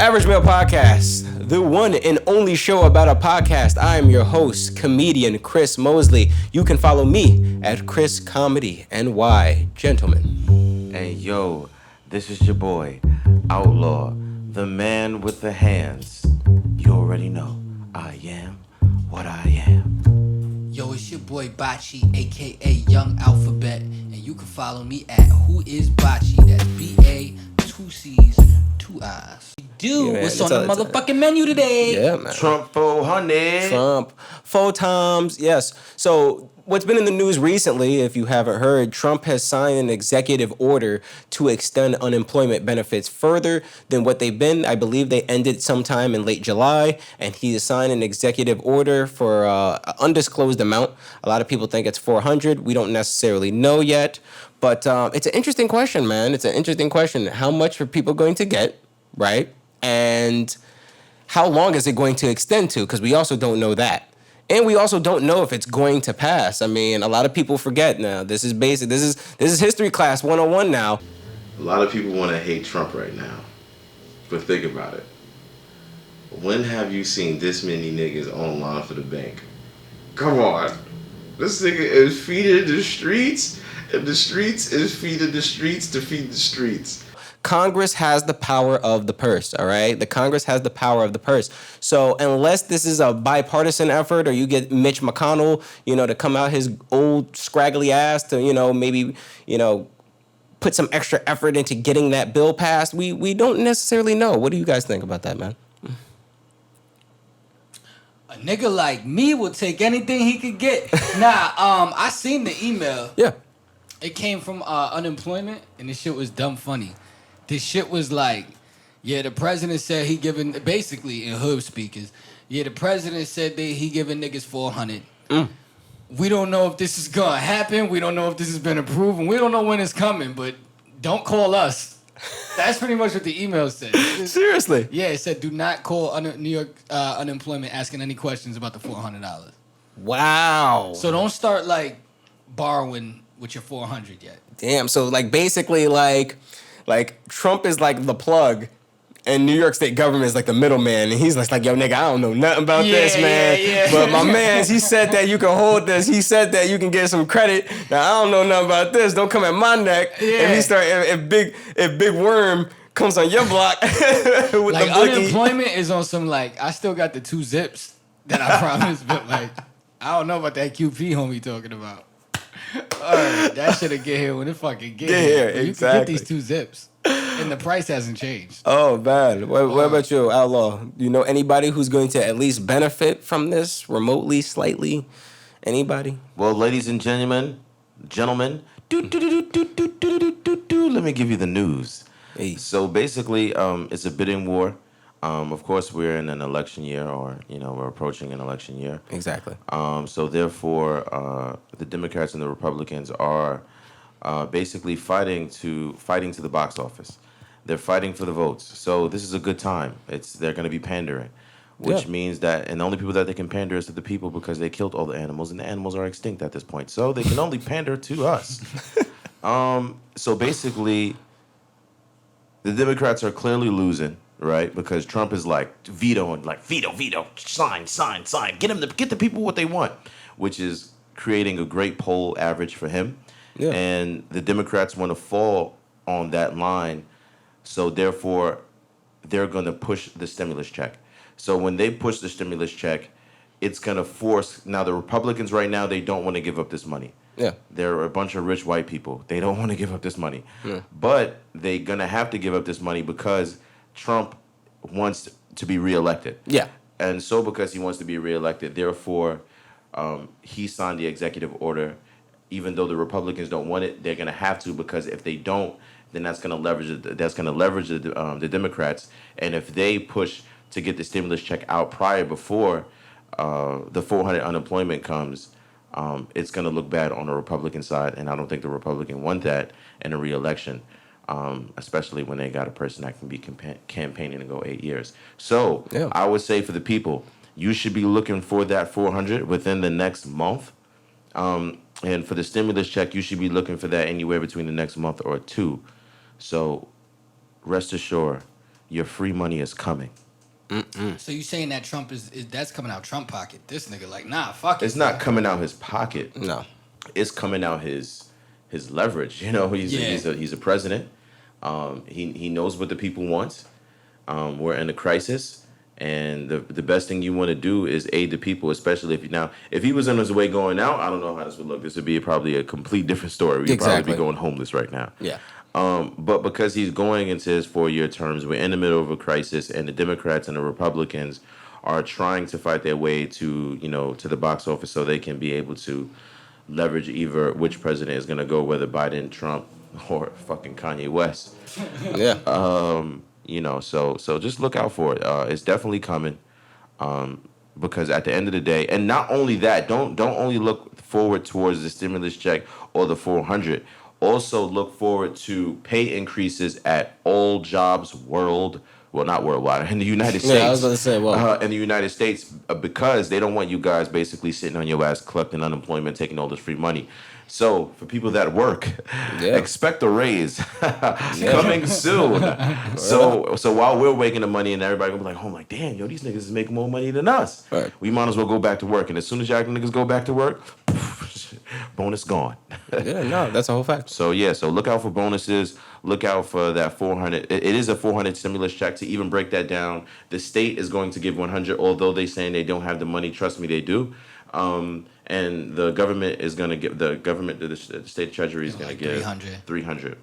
Average Male Podcast, the one and only show about a podcast. I am your host, comedian Chris Mosley. You can follow me at Chris Comedy NY. Gentlemen. Hey, yo, this is your boy, Outlaw, the man with the hands. You already know, I am what I am. Yo, it's your boy Bachi, aka Young Alphabet, and you can follow me at Who Is Bachi. That's B-A, 2 C's, 2 I's. Dude, what's on the motherfucking menu today? Yeah, man. Trump400. Trump. 4 times, yes. So what's been in the news recently, if you haven't heard, Trump has signed an executive order to extend unemployment benefits further than what they've been. I believe they ended sometime in late July, and he has signed an executive order for an undisclosed amount. A lot of people think it's 400. We don't necessarily know yet, but it's an interesting question, man. It's an interesting question. How much are people going to get, right? And how long is it going to extend to? Because we also don't know that. And we also don't know if it's going to pass. I mean, a lot of people forget now. This is basic. This is history class 101 now. A lot of people want to hate Trump right now. But think about it. When have you seen this many niggas online for the bank? Come on. This nigga is feeding the streets, and the streets is feeding the streets to feed the streets. Congress has the power of the purse, all right? The Congress has the power of the purse. So unless this is a bipartisan effort or you get Mitch McConnell, to come out his old scraggly ass to, maybe, put some extra effort into getting that bill passed, we don't necessarily know. What do you guys think about that, man? A nigga like me will take anything he could get. I seen the email. Yeah. It came from unemployment, and this shit was dumb funny. This shit was like, the president said he giving, basically in hood speakers, the president said that he giving niggas 400. We don't know if this is gonna happen. We don't know if this has been approved, and we don't know when it's coming, but don't call us. That's pretty much what the email said. Seriously? Yeah, it said, do not call New York unemployment asking any questions about the $400. Wow. So don't start, borrowing with your 400 yet. Damn, so, basically, Trump is the plug, and New York State government is the middleman, and he's like, yo, nigga, I don't know nothing about this, man. Yeah. But my man, he said that you can hold this. He said that you can get some credit. Now I don't know nothing about this. Don't come at my neck. Yeah. If Big Worm comes on your block with the blicky. Unemployment is on some I still got the 2 zips that I promised, but I don't know about that QP homie talking about. All right, that should have get here when it fucking get here. Exactly. You can get these 2 zips, and the price hasn't changed. Oh, man. What about you, Outlaw? Do you know anybody who's going to at least benefit from this remotely, slightly? Anybody? Well, ladies and gentlemen, let me give you the news. Hey. So basically, it's a bidding war. Of course, we're in an election year, or we're approaching an election year. Exactly. So therefore, the Democrats and the Republicans are basically fighting to the box office. They're fighting for the votes. So this is a good time. They're going to be pandering, which means that, and the only people that they can pander is to the people because they killed all the animals, and the animals are extinct at this point. So they can only pander to us. So basically, the Democrats are clearly losing. Right, because Trump is vetoing, veto, sign, get the people what they want, which is creating a great poll average for him. Yeah. And the Democrats want to fall on that line, so therefore they're going to push the stimulus check. So when they push the stimulus check, it's going to force. Now the Republicans right now, they don't want to give up this money. Yeah, they're a bunch of rich white people. They don't want to give up this money. Yeah. But they're going to have to give up this money because Trump wants to be reelected. Yeah. And so because he wants to be reelected, therefore, he signed the executive order. Even though the Republicans don't want it, they're going to have to, because if they don't, then that's going to leverage the Democrats. And if they push to get the stimulus check out before the 400 unemployment comes, it's going to look bad on the Republican side. And I don't think the Republican want that in a reelection. Especially when they got a person that can be campaigning to go 8 years. So I would say for the people, you should be looking for that 400 within the next month. And for the stimulus check, you should be looking for that anywhere between the next month or 2. So rest assured, your free money is coming. So you saying that Trump is that's coming out Trump pocket? This nigga like, nah, fuck it. It's not coming out his pocket. No. It's coming out his leverage. You know, he's a president. He knows what the people want. We're in a crisis, and the best thing you want to do is aid the people, especially if he was on his way going out. I don't know how this would look. This would be probably a complete different story. We'd probably be going homeless right now. Yeah. But because he's going into his 4-year terms, we're in the middle of a crisis, and the Democrats and the Republicans are trying to fight their way to the box office so they can be able to leverage either which president is going to go, whether Biden, Trump, or fucking Kanye West. Yeah. So just look out for it. It's definitely coming. Because at the end of the day, and not only that, don't only look forward towards the stimulus check or the 400. Also look forward to pay increases at all jobs not worldwide, in the United States. Yeah, I was going to say, in the United States, because they don't want you guys basically sitting on your ass collecting unemployment, taking all this free money. So for people that work, expect a raise coming soon. So while we're making the money and everybody gonna be like, oh my damn, yo, these niggas is making more money than us. Right. We might as well go back to work. And as soon as y'all niggas go back to work, bonus gone. Yeah, no, that's a whole fact. So look out for bonuses. Look out for that 400. It is a 400 stimulus check. To even break that down, the state is going to give 100, although they saying they don't have the money. Trust me, they do. And the government is going to give the state treasury is going to give 300.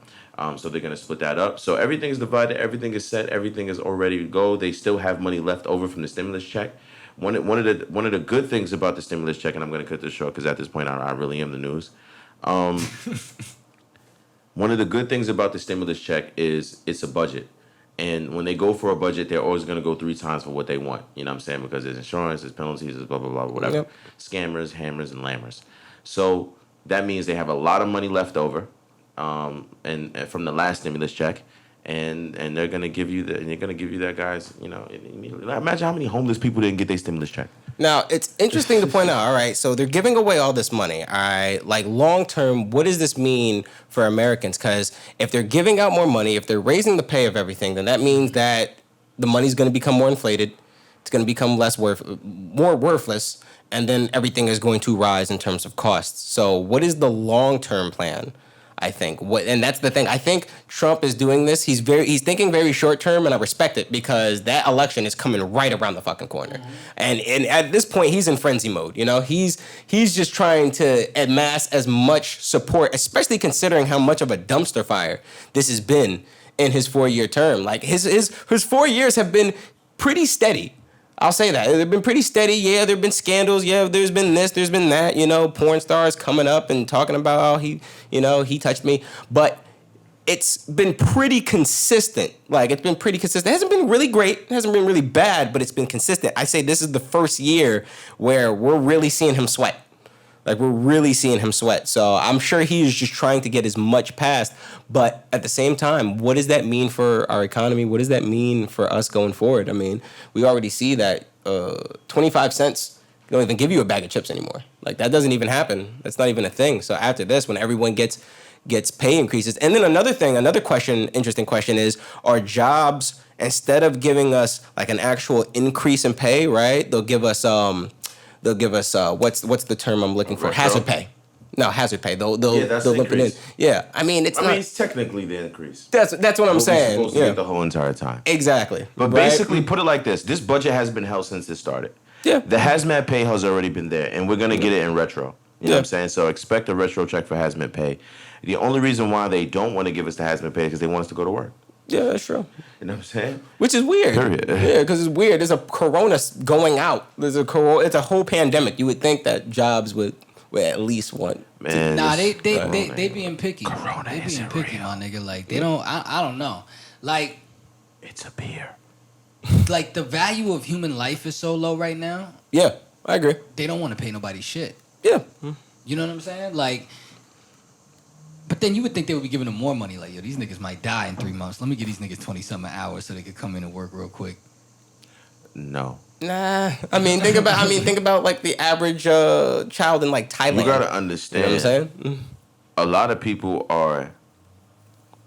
So they're going to split that up. So everything is divided. Everything is set. Everything is already to go. They still have money left over from the stimulus check. One of the good things about the stimulus check, and I'm going to cut this short because at this point I really am the news. One of the good things about the stimulus check is it's a budget. And when they go for a budget, they're always going to go 3 times for what they want. You know what I'm saying? Because there's insurance, there's penalties, there's blah, blah, blah, whatever. Yep. Scammers, hammers, and lammers. So that means they have a lot of money left over and from the last stimulus check. And they're going to give you that, guys. Imagine how many homeless people didn't get their stimulus check. Now, it's interesting to point out, all right, so they're giving away all this money, all right? Like, long-term, what does this mean for Americans? Because if they're giving out more money, if they're raising the pay of everything, then that means that the money's going to become more inflated. It's going to become more worthless, and then everything is going to rise in terms of costs. So what is the long-term plan? I think and that's the thing. I think Trump is doing this. He's thinking very short term, and I respect it because that election is coming right around the fucking corner. Mm-hmm. And at this point, he's in frenzy mode. He's just trying to amass as much support, especially considering how much of a dumpster fire this has been in his 4-year term. Like his 4 years have been pretty steady. I'll say that. They've been pretty steady. Yeah, there have been scandals. Yeah, there's been this, there's been that. Porn stars coming up and talking about how he touched me. But it's been pretty consistent. Like, it's been pretty consistent. It hasn't been really great. It hasn't been really bad, but it's been consistent. I say this is the first year where we're really seeing him sweat. Like, we're really seeing him sweat. So I'm sure he's just trying to get as much passed. But at the same time, what does that mean for our economy? What does that mean for us going forward? I mean, we already see that 25 cents don't even give you a bag of chips anymore. Like, that doesn't even happen. That's not even a thing. So after this, when everyone gets pay increases. And then another interesting question is, are jobs, instead of giving us like an actual increase in pay, right? They'll give us what's the term I'm looking for? Retro? Hazard pay. No, hazard pay. They'll that's the lump it in. increase. Yeah, I mean it's technically the increase. That's what I'm saying. Supposed to get the whole entire time. Exactly. But right? basically, put it like this: this budget has been held since it started. Yeah. The hazmat pay has already been there, and we're gonna get it in retro. You know what I'm saying? So expect a retro check for hazmat pay. The only reason why they don't want to give us the hazmat pay is because they want us to go to work. Yeah, that's true. You know what I'm saying? Which is weird. Period. Yeah, because it's weird. There's a corona going out. It's a whole pandemic. You would think that jobs would at least want. Man, they being picky. They being picky, my nigga. Like, they don't. I don't know. Like, it's a beer. Like, the value of human life is so low right now. Yeah, I agree. They don't want to pay nobody shit. Yeah. You know what I'm saying? Like, but then you would think they would be giving them more money. Like, yo, these niggas might die in 3 months. Let me give these niggas 20-something hours so they could come in and work real quick. No. Nah. I mean, think about like the average child in like Thailand. You gotta understand. You know what I'm saying? A lot of people are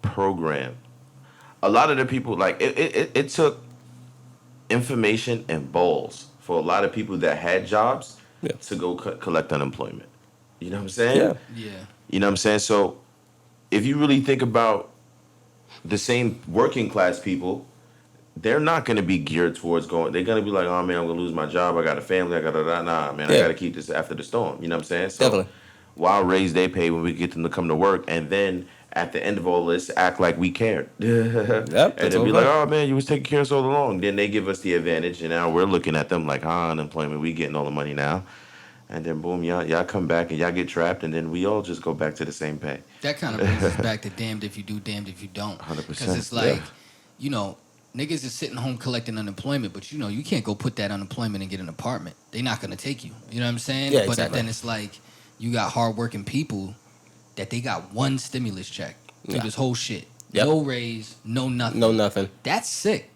programmed a lot of the people like it took information and balls for a lot of people that had jobs Yeah. to go collect unemployment. You know what I'm saying? Yeah. Yeah. You know what I'm saying? So if you really think about the same working class people, they're not going to be geared towards going. They're going to be like, oh man, I'm going to lose my job. I got a family. I got nah, man. I Yeah. got to keep this after the storm. You know what I'm saying? So Definitely. why raise their pay when we get them to come to work and then at the end of all this act like we cared? Yep. And That's then be all like, right. oh man, you was taking care of so long. Then they give us the advantage, and now we're looking at them like, unemployment. We getting all the money now. And then boom, y'all come back and y'all get trapped, and then we all just go back to the same pay. That kind of brings us back to damned if you do, damned if you don't. 100%. Because it's like, you know, niggas is sitting home collecting unemployment, but you know, you can't go put that unemployment and get an apartment. They're not gonna take you. You know what I'm saying? Yeah, But exactly. then it's like, you got hardworking people that they got one stimulus check through Yeah. this whole shit. Yep. No raise, no nothing. No nothing. That's sick.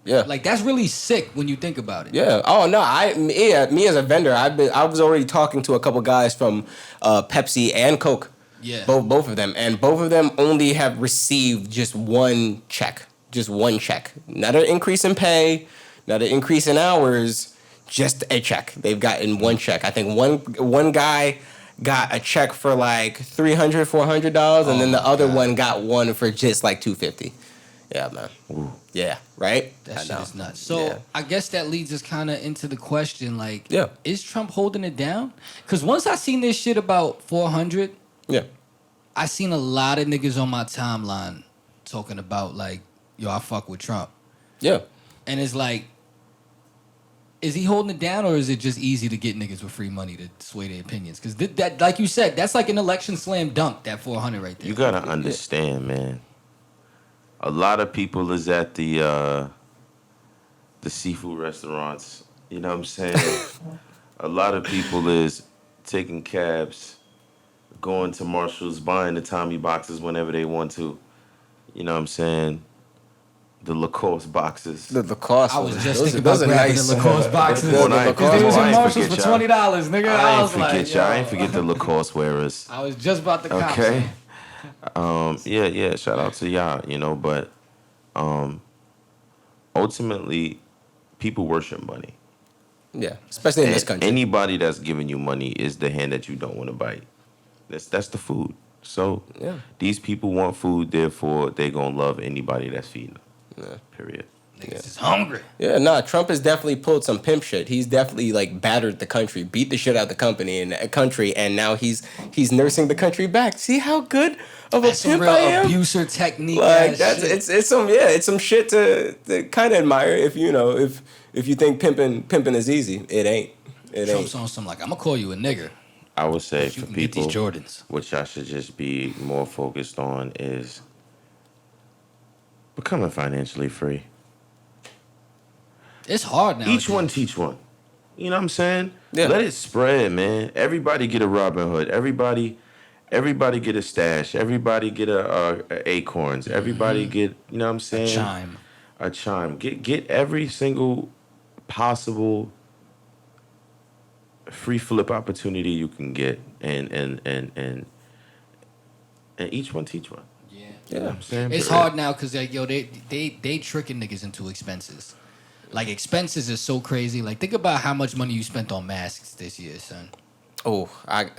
Yeah. Like, that's really sick when you think about it. Yeah. Oh no. Me as a vendor, I was already talking to a couple guys from Pepsi and Coke. Yeah. Both of them, and both of them only have received just one check. Just one check. Not an increase in pay, not an increase in hours. Just a check. They've gotten one check. I think one guy got a check for like $300, $400, and then the other one got one for just like $250. Yeah, man. Ooh. Yeah, right? That I shit know. is nuts. So Yeah. I guess that leads us kind of into the question, like, Yeah. is Trump holding it down? Because once I seen this shit about 400, Yeah. I seen a lot of niggas on my timeline talking about, like, yo, I fuck with Trump. Yeah. And it's like, is he holding it down, or is it just easy to get niggas with free money to sway their opinions? Because that, like you said, that's like an election slam dunk, that 400 right there. You gotta understand, man. A lot of people is at the seafood restaurants. You know what I'm saying? A lot of people is taking cabs, going to Marshalls, buying the Tommy boxes whenever they want to. You know what I'm saying? The Lacoste boxes. The cost. I was just those thinking those about are grabbing nice. the Lacoste boxes. Well, I ain't Because they was forget- in I ain't Marshalls for forget y'all. $20, nigga. I ain't was forget like, y'all. I yo. ain't forget the Lacoste wearers. I was just about to cop Okay. some. Yeah. Shout out to y'all, but ultimately, people worship money. Yeah, especially in this And country. anybody that's giving you money is the hand that you don't want to bite. That's the food. So Yeah. these people want food, therefore they gonna love anybody that's feeding them. Yeah. Period. Niggas is hungry. Yeah, nah, Trump has definitely pulled some pimp shit. He's definitely like battered the country, beat the shit out of the country, and now he's nursing the country back. See how good of a That's some pimp real I am? abuser technique. Like ass that's shit. it's some shit to kind of admire if you think pimping is easy. It ain't. It Trump's ain't. on some like, I'm gonna call you a nigger. I would say But you for can get these people, Jordans. what y'all should just be more focused on is becoming financially free. It's hard now. Each one teach one. You know what I'm saying? Yeah. Let it spread, man. Everybody get a Robin Hood. Everybody get a stash. Everybody get a acorns. Everybody get, you know what I'm saying? Chime. A chime. Get every single possible free flip opportunity you can get, and each one teach one. Yeah. You know what I'm saying? It's Period. hard now because they tricking niggas into expenses. Like, expenses is so crazy. Like, think about how much money you spent on masks this year, son. Oh,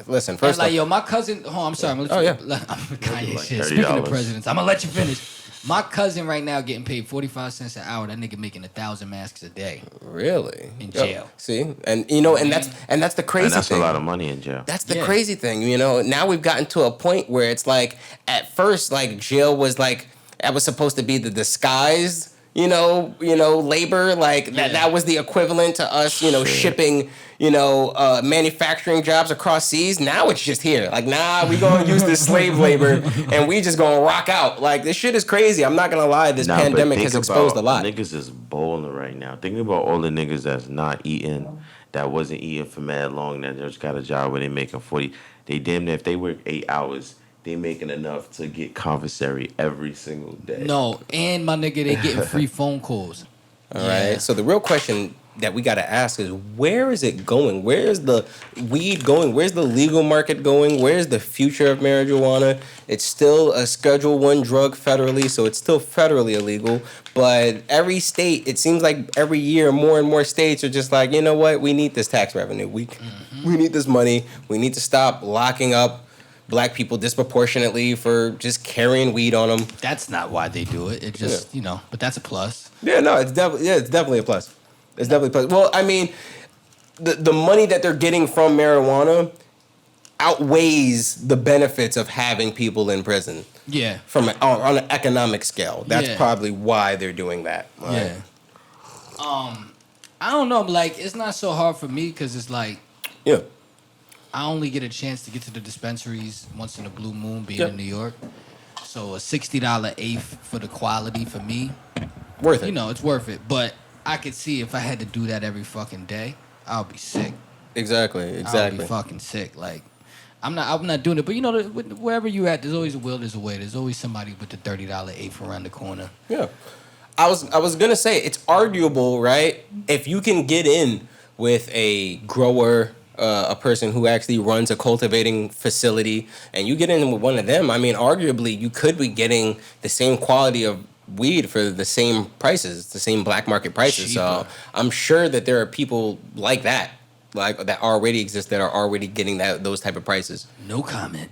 listen. And First, like, off, yo, my cousin. Oh, I'm sorry. I'm gonna let you, I'm Kanye Like shit. Speaking of $30. presidents, I'm gonna let you finish. My cousin right now getting paid 45 cents an hour. That nigga making 1,000 masks a day. really In Yo, jail. see, and and that's the crazy And that's thing. a lot of money in jail. That's the Yeah. crazy thing, Now we've gotten to a point where it's like, at first, like jail was like that was supposed to be the disguised, labor. Like Yeah. that was the equivalent to us, shipping, manufacturing jobs across seas. Now it's just here. Like, nah, we gonna use this slave labor and we just gonna rock out. Like, this shit is crazy. I'm not gonna lie. This Nah, but pandemic think has exposed a about lot. Niggas is bowling right now. Think about all the niggas that's not eating, that wasn't eating for mad long, that just got a job where they making 40. They damn near, if they work 8 hours, they making enough to get commissary every single day. No, and my nigga, they getting free phone calls. All right. So the real question that we got to ask is, where is it going? Where is the weed going? Where's the legal market going? Where's the future of marijuana? It's still a Schedule I drug federally, so it's still federally illegal. But every state, it seems like every year, more and more states are just like, you know what? We need this tax revenue. We need this money. We need to stop locking up black people disproportionately for just carrying weed on them. That's not why they do it. It just, but that's a plus. Yeah, no, it's definitely a plus. It's definitely a plus. Well, I mean, the money that they're getting from marijuana outweighs the benefits of having people in prison. Yeah. On an economic scale. That's probably why they're doing that. Right? Yeah. I don't know. Like, it's not so hard for me because it's like, I only get a chance to get to the dispensaries once in a blue moon, being in New York. So a $60 eighth for the quality for me, worth it. It's worth it. But I could see if I had to do that every fucking day, I'll be sick. Exactly. I'll be fucking sick. Like, I'm not doing it. But wherever you at, there's always a will, there's a way. There's always somebody with the $30 eighth around the corner. Yeah. I was gonna say, it's arguable, right? If you can get in with a grower, a person who actually runs a cultivating facility, and you get in with one of them, I mean, arguably, you could be getting the same quality of weed for the same prices, the same black market prices. Cheaper. So I'm sure that there are people like that already exist, that are already getting those type of prices. No comment.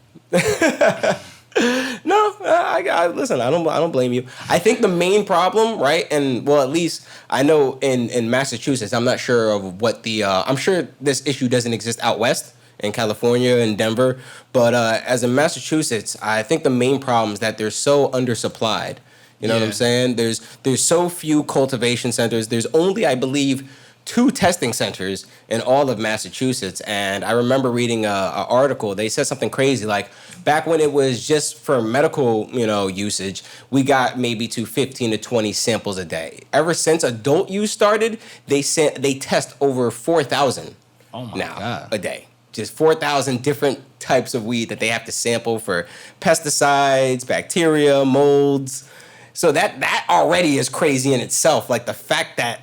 No, I listen. I don't blame you. I think the main problem, right, and well, at least I know in Massachusetts. I'm not sure of what the. I'm sure this issue doesn't exist out west in California and Denver, but as in Massachusetts, I think the main problem is that they're so undersupplied. You know what I'm saying? There's so few cultivation centers. There's only, I believe, 2 testing centers in all of Massachusetts. And I remember reading an article. They said something crazy, like back when it was just for medical, usage, we got maybe to 15 to 20 samples a day. Ever since adult use started, they test over 4,000 God. a day. Just 4,000 different types of weed that they have to sample for pesticides, bacteria, molds. So that already is crazy in itself. Like the fact that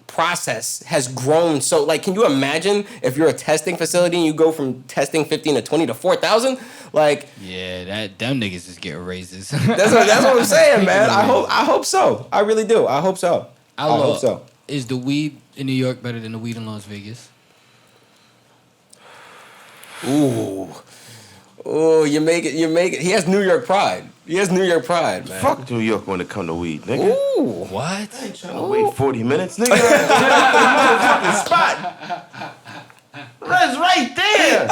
process has grown so, like, can you imagine if you're a testing facility and you go from testing 15 to 20 to 4,000? Like, yeah, them niggas is getting raises. that's what I'm saying, man. I hope so. I really do. I hope so. I hope so. Is the weed in New York better than the weed in Las Vegas? Ooh, you make it. He has New York pride. Man. Fuck New York when it come to weed, nigga. Ooh. What? I ain't trying to wait 40 minutes, nigga. Fucking spot. That's right there.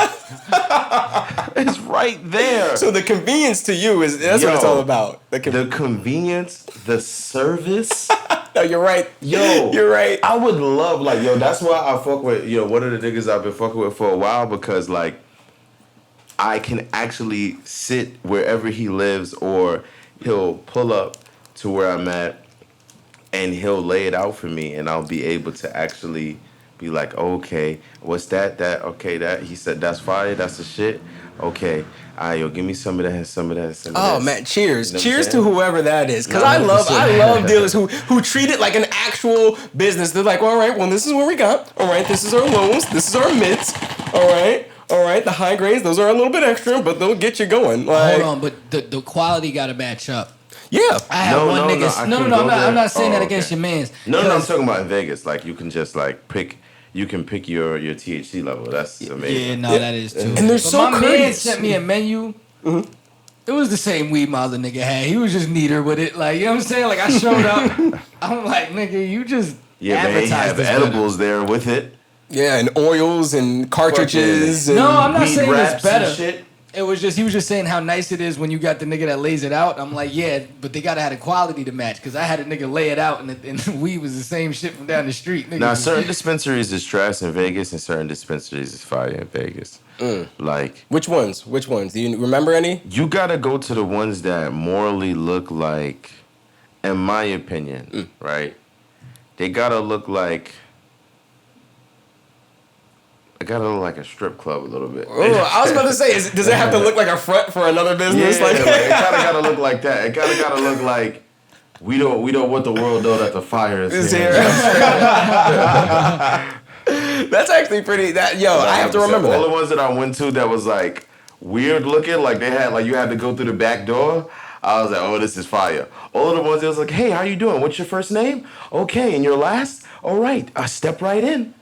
It's right there. So the convenience to you that's what it's all about. The convenience, the service. No, you're right. You're right. I would love, that's why I fuck with, one of the niggas I've been fucking with for a while, because, I can actually sit wherever he lives, or he'll pull up to where I'm at and he'll lay it out for me, and I'll be able to actually be like, okay, what's that? He said, that's fire, that's the shit. Okay, all right, yo, give me some of that, some of that. Oh man, cheers. Cheers to whoever that is. Because I love dealers who treat it like an actual business. They're like, all right, well, this is what we got. All right, this is our loans, this is our mints. All right, the high grades, those are a little bit extra, but they'll get you going. Hold on, but the quality got to match up. Yeah. I have one nigga. No, I'm not saying that against your mans. No, I'm talking about in Vegas. Like, you can just pick your THC level. That's amazing. Yeah, that is too. And they're so my courteous. man sent me a menu. Mm-hmm. It was the same weed model the nigga had. He was just neater with it. Like, you know what I'm saying? Like, I showed up. I'm like, nigga, you just man, you have edibles there with it. Yeah, and oils and cartridges. And no, I'm not saying wraps it's better. And shit. It was just, he was just saying how nice it is when you got the nigga that lays it out. I'm like, yeah, but they gotta have the quality to match, because I had a nigga lay it out and the weed was the same shit from down the street. Nigga. Now, certain dispensaries is trash in Vegas, and certain dispensaries is fire in Vegas. Like, which ones? Do you remember any? You gotta go to the ones that morally look like, in my opinion, right? They gotta look like. It gotta look like a strip club a little bit. Oh, I was about to say, does it have to look like a front for another business? Yeah, like it gotta look like that. It gotta look We don't want the world to know that the fire is here. That's actually pretty. I have to remember all that. the ones that I went to that was like weird looking, like they had like you had to go through the back door. I was like, oh, this is fire. All of the ones that was like, hey, how you doing? What's your first name? Okay, and your last? All right, step right in.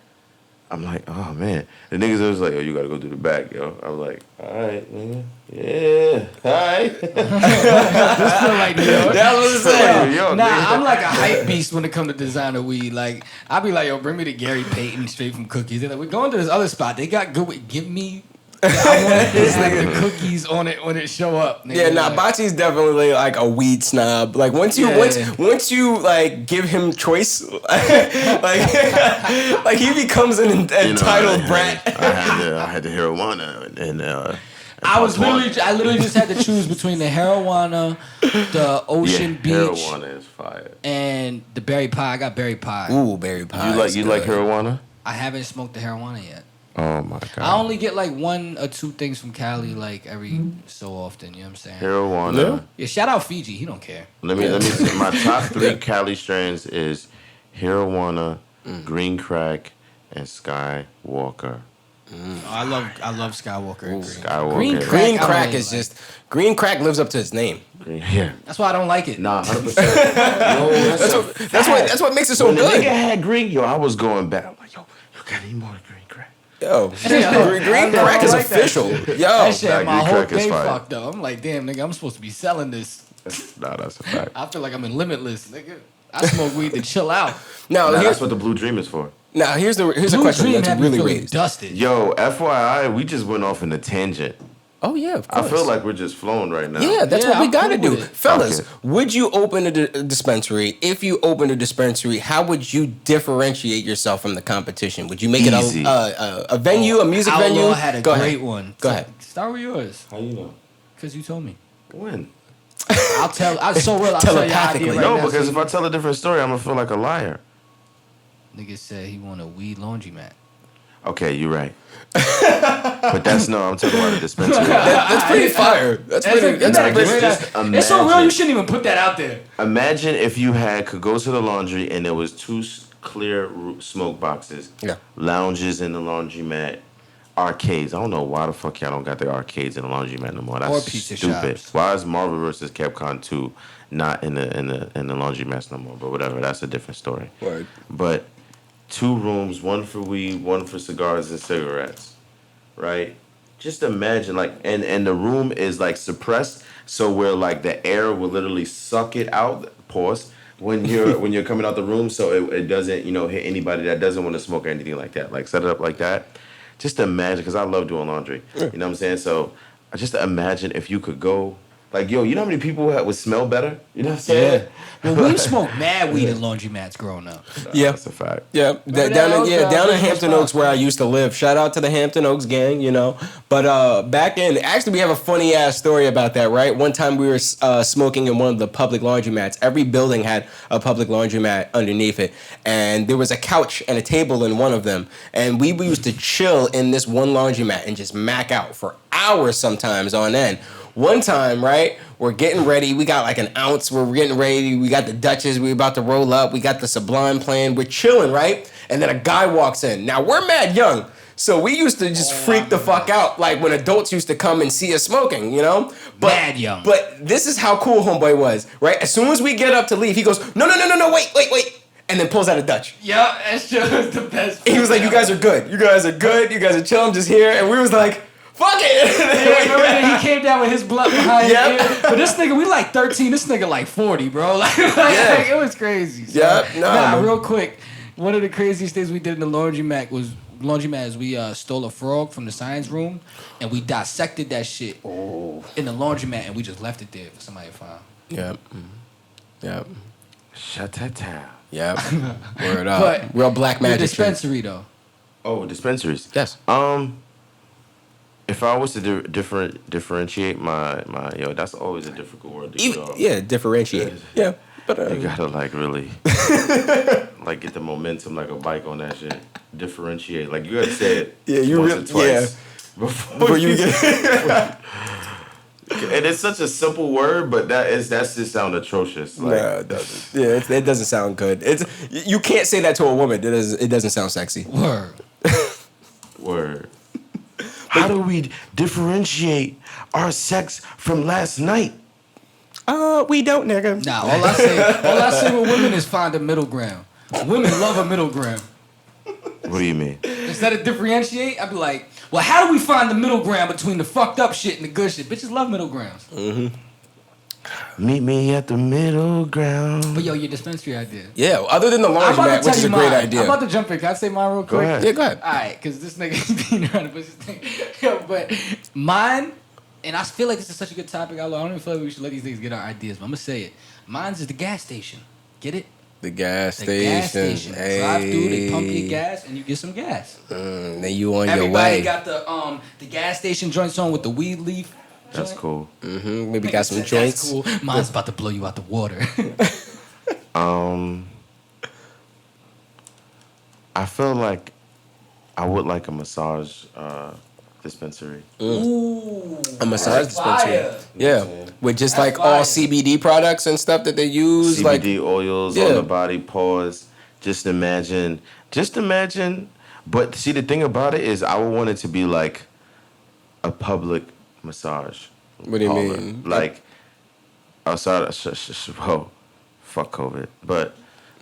I'm like, oh man. The niggas was like, oh, you gotta go through the back, yo. I was like, all right, nigga. Yeah, all right. This feel like New York. That was the same. I'm like a hype beast when it comes to designer weed. Like, I be like, yo, bring me the Gary Payton straight from Cookies. They're like, we're going to this other spot. They got good with, give me. I want this like the cookies on it when it show up. Nigga. Yeah, nah, Bachi's definitely like a weed snob. Like once you like give him choice, like he becomes an entitled brat. I had the marijuana and I literally just had to choose between the marijuana, the Ocean Beach, marijuana is fire, and the berry pie. I got berry pie. Ooh, berry pie. You like marijuana? I haven't smoked the marijuana yet. Oh my god! I only get like 1 or 2 things from Cali, like every so often. You know what I'm saying? Marijuana. Yeah, shout out Fiji. He don't care. Let me see. My top 3 Cali strains is marijuana, green crack, and Skywalker. I love Skywalker. Skywalker. Green crack is just green crack lives up to its name. Yeah. That's why I don't like it. Nah, 100%. That's what makes it so when good. The nigga had green, I was going back. I'm like, yo, you got any more green crack? Yo, green crack is official. Yo, that shit, that my green whole crack is day fire. fucked up. I'm like, damn, nigga, I'm supposed to be selling this. Nah, that's a fact. I feel like I'm in Limitless, nigga. I smoke weed to chill out. That's what the Blue Dream is for. Now here's a Blue question Dream that's had me really feeling raised. dusted. Yo, FYI, we just went off in a tangent. Oh yeah, of course. I feel like we're just flowing right now. Yeah, that's what we I'm gotta cool do, with it. fellas. Okay. Would you open a dispensary? If you opened a dispensary, how would you differentiate yourself from the competition? Would you make Easy. it a venue, a music Outlaw venue? had a Go great ahead. one. Go ahead. Start with yours, How you know? because you told me. When? I'll tell you your Telepathically. idea right No, now, because so if I tell a different story, I'm gonna feel like a liar. nigga said he want a weed laundromat. Okay, you're right. But I'm talking about a dispensary. That's pretty fire. That's pretty. It's so real. You shouldn't even put that out there. Imagine if you could go to the laundry and there was 2 clear smoke boxes. Yeah. Lounges in the laundromat. Arcades. I don't know why the fuck y'all don't got the arcades in the laundromat no more. That's Or pizza stupid. shops. Why is Marvel vs. Capcom 2 not in the laundromats no more? But whatever, that's a different story. Word. But 2 rooms, 1 for weed, 1 for cigars and cigarettes, right? Just imagine, like, and the room is like suppressed, so where like the air will literally suck it out. Pause. When you're coming out the room, so it doesn't hit anybody that doesn't want to smoke or anything like that. Like set it up like that. Just imagine, because I love doing laundry. You know what I'm saying? So I just imagine if you could go. Like, yo, you know how many people would smell better? You know what I'm saying? Well, we smoked mad weed in laundromats growing up. Yeah. That's a fact. Yeah, down in Hampton Oaks where I used to live. Shout out to the Hampton Oaks gang, But back in, actually, we have a funny ass story about that, right? One time we were smoking in one of the public laundromats. Every building had a public laundromat underneath it, and there was a couch and a table in one of them. And we used to chill in this one laundromat and just mac out for hours sometimes on end. One time, right, we're getting ready. We got like an ounce. We're getting ready. We got the Dutchess. We're about to roll up. We got the Sublime playing. We're chilling, right? And then a guy walks in. Now, we're mad young. So we used to just freak the fuck out, like when adults used to come and see us smoking, But, mad young. But this is how cool homeboy was, right? As soon as we get up to leave, he goes, no, wait. And then pulls out a Dutch. Yeah, that shit was the best. He was like, you guys are good. You guys are chilling. I'm just here. And we was like, fuck it. Yeah, remember that he came down with his blunt behind Yep. him. But this nigga, we like 13. This nigga like 40, bro. Like it was crazy. So, Yep. Nah, real quick. One of the craziest things we did in the laundromat is we stole a frog from the science room and we dissected that shit in the laundromat and we just left it there for somebody to find. Yep. Shut that down. Yep. Word up. But Real black magic. The dispensary though. Oh, dispensaries. Yes. If I was to differentiate my that's always a difficult word to get off. Differentiate. Yeah. But You gotta like really like get the momentum like a bike on that shit. Differentiate. Like you gotta say it once or twice before you get And it's such a simple word, but that's just sound atrocious. Like, No, it doesn't. Yeah, it doesn't sound good. You can't say that to a woman. It doesn't sound sexy. Word. How do we differentiate our sex from last night? We don't, nigga. Nah, all I say with women is find a middle ground. Women love a middle ground. What do you mean? Instead of differentiate, I'd be like, well, how do we find the middle ground between the fucked up shit and the good shit? Bitches love middle grounds. Meet me at the middle ground. But yo, your dispensary idea. Yeah, other than the laundromat, which is a great idea. I'm about to jump in. Can I say mine real quick? Go ahead. Yeah, go ahead. All right, because this nigga being around the bushes thing. Yo, but mine, and I feel like this is such a good topic. I don't even feel like we should let these niggas get our ideas, but I'm going to say it. Mine's is the gas station. Get it? The gas The station. gas station. Hey. Drive through, they pump your gas, and you get some gas. Then you on your Everybody way. got the gas station joints on with the weed leaf. That's joint. cool. Maybe Nigga got some said, joints. That's cool. Mine's about to blow you out the water. I feel like I would like a massage dispensary. Ooh. A massage dispensary. Fire. Yeah. With just That's like all fire. CBD products and stuff that they use. Like, CBD oils Yeah. on the body, pause. Just imagine. But see, the thing about it is I would want it to be like a public massage. What do you parlor. mean? Like, outside, well, fuck COVID. But,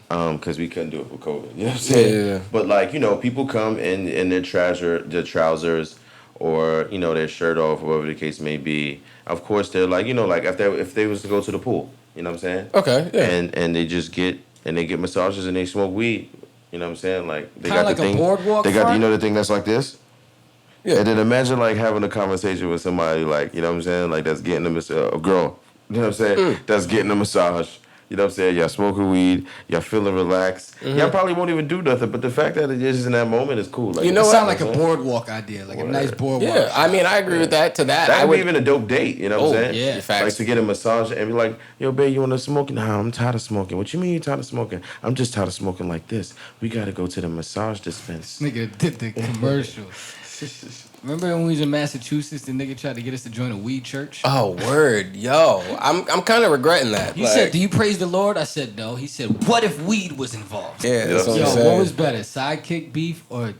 because we couldn't do it for COVID. You know what I'm saying? Yeah. But, like, people come in their trousers or, their shirt off, whatever the case may be. Of course, they're like, like if they was to go to the pool, you know what I'm saying? Okay, yeah. And they just get massages and they smoke weed. You know what I'm saying? Like they Kinda got like the a thing. boardwalk They got front? the thing that's like this. Yeah. And then imagine like having a conversation with somebody like, you know what I'm saying? Like that's getting a girl. You know what I'm saying? That's getting a massage. You know what I'm saying? Y'all smoking weed. Y'all feeling relaxed. Y'all probably won't even do nothing, but the fact that it is in that moment is cool. Like, You know It what? sound like a you know what I'm saying? boardwalk idea, like a nice boardwalk. Yeah, I mean, I agree with that. To that, That I would would be even a dope date, you know what I'm saying? yeah. Facts. Like to get a massage and be like, yo, babe, you want to smoke? Nah, I'm tired of smoking. What you mean you tired of smoking? I'm just tired of smoking like this. We got to go to the massage dispense. Nigga did the commercial. Remember when we was in Massachusetts, the nigga tried to get us to join a weed church? Oh, word, yo, I'm kind of regretting that. He said, "Do you praise the Lord?" I said, "No." He said, "What if weed was involved?" Yeah, that's what Yo, I'm saying. what was better, sidekick beef or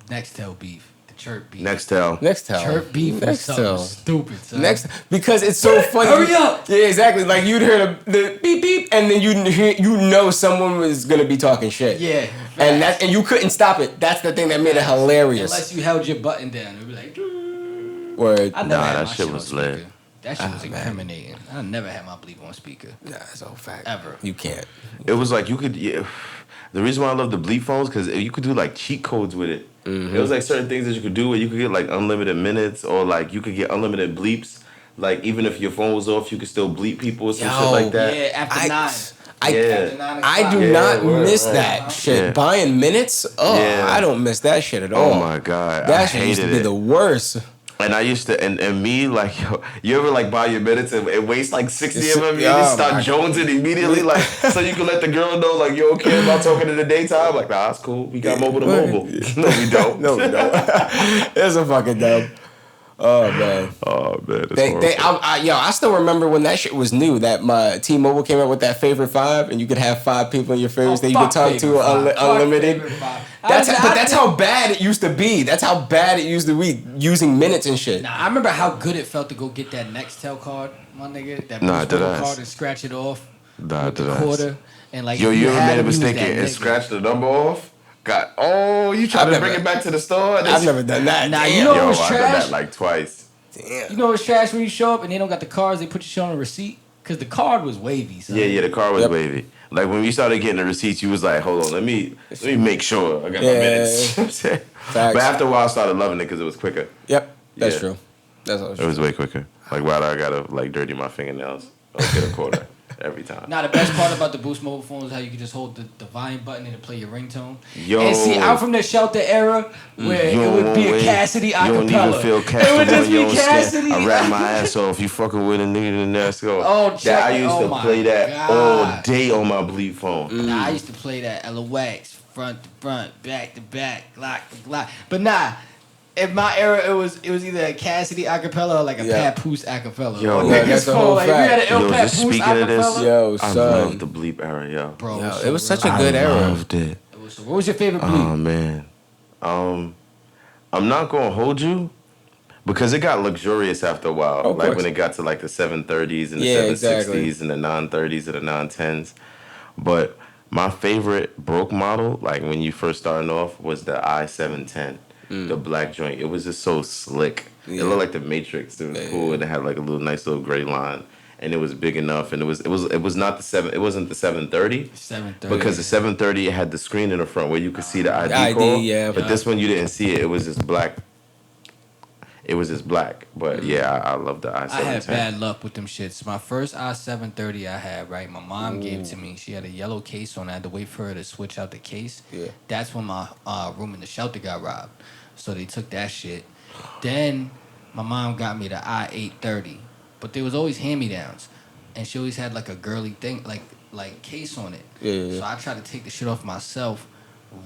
Nextel beef? The chirp beef. Nextel. Nextel. Chirp beef was something Nextel. stupid. Son. Next, because it's so funny. Hurry up! Yeah, exactly. Like you'd hear the beep beep, and then you know someone was gonna be talking shit. Yeah, and you couldn't stop it. That's the thing that made it hilarious. Unless you held your button down, it'd be like. Word. I never Nah, had that my shit on was speaker. lit. That shit was incriminating. I never had my bleep on speaker. Nah, it's all fact. Ever. You can't. It was like you could. Yeah, the reason why I love the bleep phones because you could do like cheat codes with it. It was like certain things that you could do where you could get like unlimited minutes or like you could get unlimited bleeps. Like even if your phone was off, you could still bleep people or some shit like that. Yeah, after I- 9. Yeah. After 9 I do Yeah, not word, miss right. that shit. Yeah. Buying minutes? Oh, Yeah. I don't miss that shit at all. Oh my god, That I shit used to hated be it. the worst. And I used to, and me, like, yo, you ever, like, buy your minutes and waste, like, 60 of them? You Oh, just my start jonesing immediately, like, so you can let the girl know, like, you okay about talking in the daytime? Like, nah, that's cool. We got mobile to mobile. No, we don't. No, no. It's a fucking dumb. Oh, man. Oh, man, it's I still remember when that shit was new, that my T-Mobile came out with that favorite 5, and you could have 5 people in your favorites that you could talk to unlimited. That's how bad it used to be. That's how bad it used to be, using minutes and shit. Nah, I remember how good it felt to go get that Nextel card, my nigga. That Nah, Boost did Mobile I? card and scratch it off Nah, with the did I? quarter. And like, Yo, if you ever had made a them, you was mistake that and nigga. scratched the number off? You trying to I've bring never- it back to the store? I've never done that. Nah, Damn. you know Yo, what's I've done trash? that, like, twice. Damn. You know what's trash when you show up and they don't got the cards, they put your shit on a receipt? Because the card was wavy, son. Yeah, the car was Yep. wavy. Like, when we started getting the receipts, you was like, hold on, let me make sure I got my Yeah. minutes. You know what I'm saying? But after a while, I started loving it because it was quicker. Yep, that's Yeah. true. That's all It true. was way quicker. Like, why do I gotta, like, dirty my fingernails? I'll get a quarter every time. Now, the best part about the Boost mobile phone is how you can just hold the volume button and it play your ringtone. Yo. And see, I'm from the shelter era where You it don't would be want a way- Cassidy You don't acapella. even feel It would comfortable just in your be own Cassidy. skin. I rap my ass off. You fucking with a nigga in there, let's go. Oh, check I it. used Oh to my play that God. all day on my bleep phone. Nah, I used to play that LOX, front to front, back to back, Glock to Glock. But nah, In my era, it was either a Cassidy acapella or like a Papoose acapella. Yo, Or yeah, niggas that's the phone, whole like, if you had fact. an Yo, ill just Papoose speaking of this, acapella. Yo, I son. love the bleep era, yo. Bro, Yo, so it was such a real. good I era. loved it. What was your favorite bleep? Oh man, I'm not gonna hold you because it got luxurious after a while. Of Like course. when it got to like the 730s and the Yeah, 760s and the 930s and the 910s. But my favorite broke model, like when you first starting off, was the i710, the black joint. It was just so slick. It looked like the Matrix. It was cool, and it had like a little nice little gray line, and it was big enough. And it was not the seven. It wasn't the 730. 730. Because the 730 it had the screen in the front where you could see the ID, ID, call. yeah. But this one you didn't see it. It was just black. It was just black. But yeah, I love the i710. I had bad luck with them shits. My first i730 I had, right? My mom gave it to me. She had a yellow case on. I had to wait for her to switch out the case. Yeah. That's when my room in the shelter got robbed. So they took that shit. Then my mom got me the i830. But there was always hand-me-downs. And she always had like a girly thing, like case on it. Yeah. So I tried to take the shit off myself,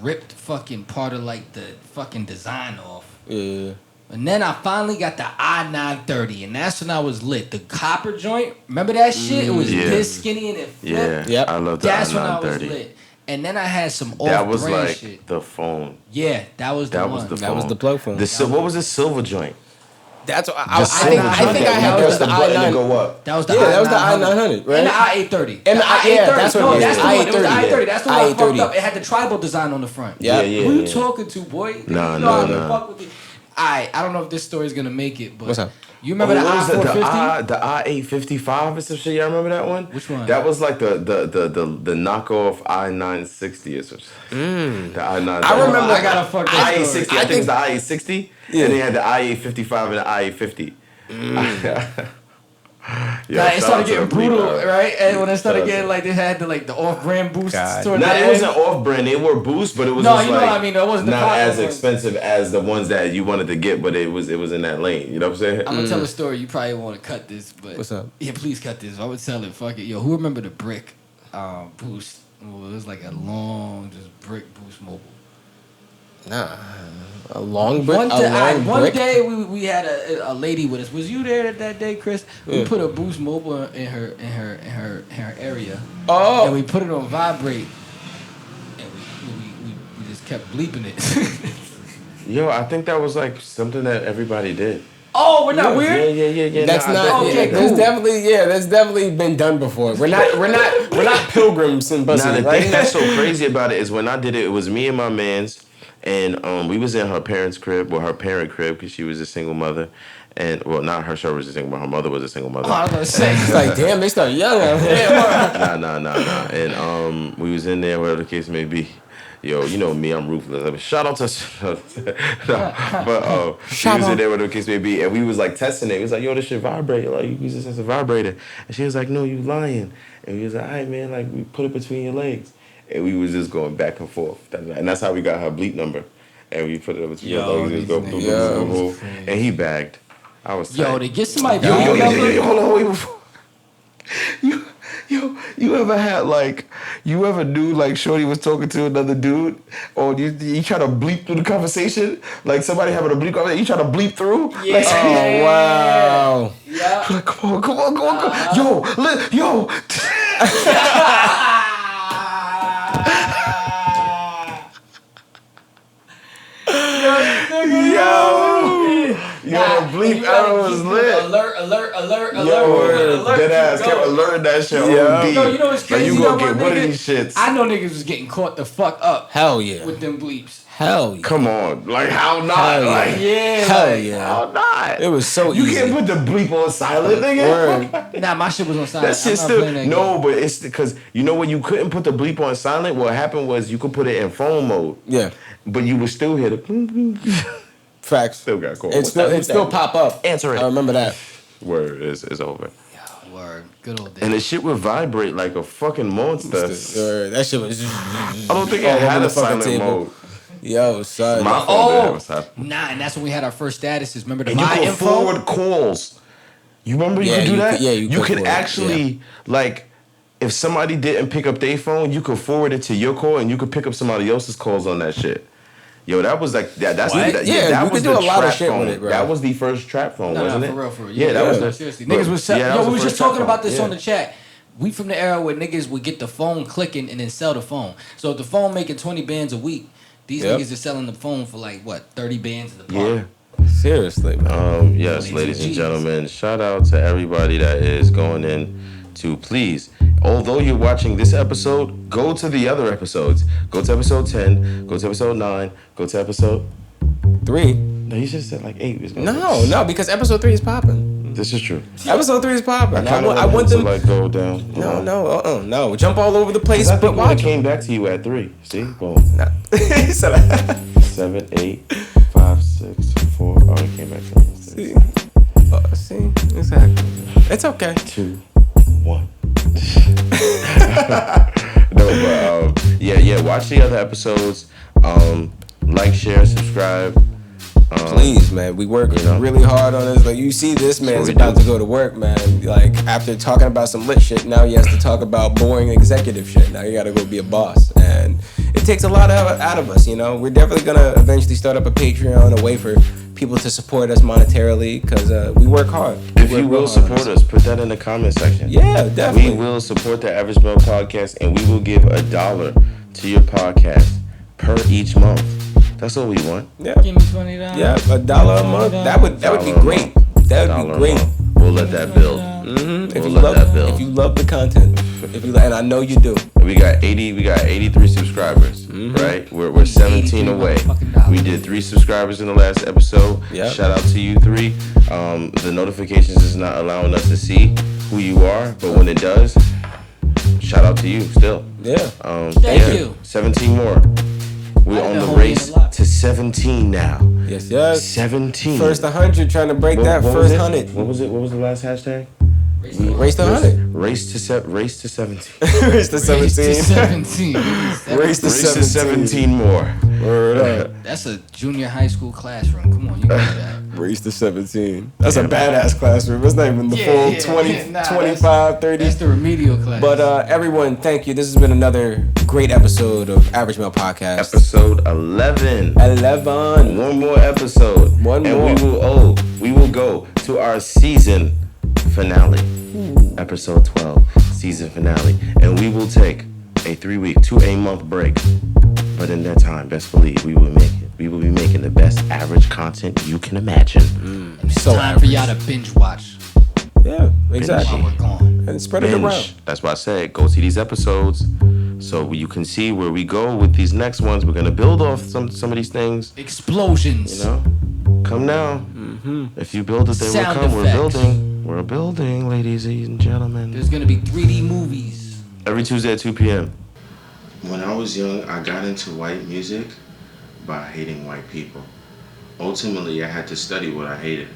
ripped fucking part of like the fucking design off. Yeah. And then I finally got the i930, and that's when I was lit. The copper joint, remember that shit? It was this skinny and it flipped. Yeah, I love the That's i930. when I was lit. And then I had some That was off-brand like shit. the phone. Yeah, that was the That one. was the phone. That was the plug phone. What was the silver joint? That's what The I silver think. joint I think I that had you that was press the button i9. and go up. That was the Yeah, that was the i900. i900, right? And the i830. And the i830. that's what no, it is. that's the one. It was the i830, i830. That's the one I fucked i830. up. It had the tribal design on the front. Yeah. Who you talking to, boy? Nah, you know how nah. to fuck with it. I don't know if this story's gonna make it, but What's up? you remember the What was it? i450? The i855 or some shit. Y'all remember that one? Which one? That was like the knockoff i960 or something. The i9. I remember. I gotta fuck that i860. story. I think it was the i860. Yeah. And they had the i855 and the i850. Nah, it started getting brutal, right? right? And when it started Shout out getting to- like they had the off-brand boosts God. towards No, the it end. wasn't off-brand. They were boosts, but it was No, just you know like what I mean. It wasn't the not popular as one. expensive as the ones that you wanted to get, but it was in that lane. You know what I'm saying? I'm gonna tell a story. You probably want to cut this, but What's up? Yeah, please cut this. I would tell it. Fuck it, yo. Who remember the brick boost? Well, it was like a long, just brick boost mobile. Nah, a long brick. One day we had a lady with us. Was you there that day, Chris? We put a boost mobile in her area. Oh. And we put it on vibrate, and we just kept bleeping it. Yo, I think that was like something that everybody did. Oh, we're not weird. Yeah. That's No, not. Okay, Yeah, cool. that's definitely been done before. We're not pilgrims in Now buses. the thing that's so crazy about it is when I did it, it was me and my man's, and we was in her parents' crib, or her parent crib, because she was a single mother, and well, not her. She was a single, but her mother was a single mother. Oh, I was gonna say. It's like, damn, they start yelling out here. Nah. And we was in there, whatever the case may be. Yo, you know me, I'm ruthless. I mean, shout out to, she was in there, whatever the case may be, and we was like testing it. We was like, yo, this shit vibrate. Like, you use this as a vibrator. And she was like, no, you lying. And we was like, all right, man, like, we put it between your legs. And we was just going back and forth. And that's how we got her bleep number. And we put it between your legs. Just go boom, boom, boom, boom. And he bagged. I was tight. Yo, to get somebody Yo, bleep number. hold on, wait before. You ever had you ever knew like Shorty was talking to another dude, or you try to bleep through the conversation, like somebody having a bleep conversation, you try to bleep through? Yeah. Like, Oh wow. Yeah. like, come on. Yo. Yo, bleep arrow was lit. Alert. Yo, dead ass kept alerting that shit. Yeah. OD. Yo, you know what's crazy? Like, you though, gonna my get one of nigga? these shits. I know niggas was getting caught the fuck up Hell yeah. with them bleeps. Hell yeah. Come on, like how not? Hell yeah. Like Hell yeah. how not? It was so You easy. can't put the bleep on silent, nigga. Word. Nah, my shit was on silent. That shit I'm not playing still that no, game. but it's because you know when you couldn't put the bleep on silent. What happened was you could put it in phone mode, Yeah. but you would still hear the. Facts. Still got caught. It still pop up. Answer it. I remember that. Word is over, Word. Good old days. and the shit would vibrate like a fucking monster. Word. That shit was. I don't think it all over had the a fucking silent table. mode. Yo, son. My phone didn't have a silent. Nah, and that's when we had our first statuses. Remember the And you my could info? forward calls. You remember you Yeah, could do you that? could- yeah, you could could forward, actually like if somebody didn't pick up their phone, you could forward it to your call and you could pick up somebody else's calls on that shit. Yo, that was like that's What? that, Yeah, that you was could do the a lot of trap shit phone. with it, bro. That was the first trap phone, wasn't it? For real. Yeah, that was the seriously. but- Niggas was that yo, we was the just first trap talking about phone. this Yeah. on the chat. We from the era where niggas would get the phone clicking and then sell the phone. So if the phone making 20 bands a week, these Yep. niggas are selling the phone for like what, 30 bands in the park. Yeah. Seriously, man. Yes, ladies and gentlemen, shout out to everybody that is going in to please. Although you're watching this episode, go to the other episodes. Go to episode 10, go to episode 9, go to episode 3. No, you just said like 8. No, because episode 3 is popping. This is true. Episode 3 is popping. I want them to like go down. No. Jump all over the place, I but think I watch. came back to you at 3. See? Boom. He said that. 7, 8, 5, 6, 4. Oh, he came back to me. See? Exactly. It's okay. 2, 1. No, but yeah. Watch the other episodes. Like, share, subscribe. Please, man. We work really hard on this. Like, you see, this man's about to go to work, man. Like, after talking about some lit shit, now he has to talk about boring executive shit. Now you got to go be a boss, and it takes a lot out of us. We're definitely gonna eventually start up a Patreon, a way for people to support us monetarily, because we work hard. If you will support us, put that in the comment section. Yeah, definitely. We will support the Average Male Podcast, and we will give $1 to your podcast per each month. That's all we want. Yeah. Give me $20. Yeah, $1 a month. That would be great. That would be great. We'll let that build. If We'll you let that build. If you love the content, and I know you do. We got 83 subscribers, right? We're 17 away. We did 3 subscribers in the last episode. Yep. Shout out to you 3. The notifications is not allowing us to see who you are, but when it does, shout out to you still. Yeah. Thank you. 17 more. We're on the race to 17 now. Yes. 17. First 100, trying to break that What first was it? 100. What was it? What was the last hashtag? Race to 100. Race to 17. Race to 17. Race to 17. Race to Race to 17 more. Word up. That's a junior high school classroom. Come on, you know that. Race to 17. That's a badass classroom. It's not even the full 20, 25, 30. That's the remedial class. But everyone, thank you. This has been another great episode of Average Male Podcast. Episode 11. 11. One more episode. One more. And we will go to our season finale. Episode 12. Season finale. And we will take a 3-week to a month break. But in that time, best believe we will make it. We will be making the best average content you can imagine. it's so time average. for y'all to binge watch Yeah, exactly. while we're gone. And spread it around. That's why I said go see these episodes so you can see where we go with these next ones. We're gonna build off some of these things. Explosions. Come now. If you build it, they will Sound come. effects. We're building, ladies and gentlemen. There's gonna be 3D movies. Every Tuesday at 2 p.m. When I was young, I got into white music by hating white people. Ultimately, I had to study what I hated.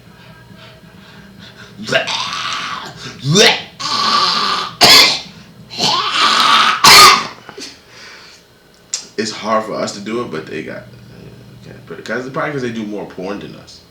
It's hard for us to do it, but they got. Because probably because they do more porn than us.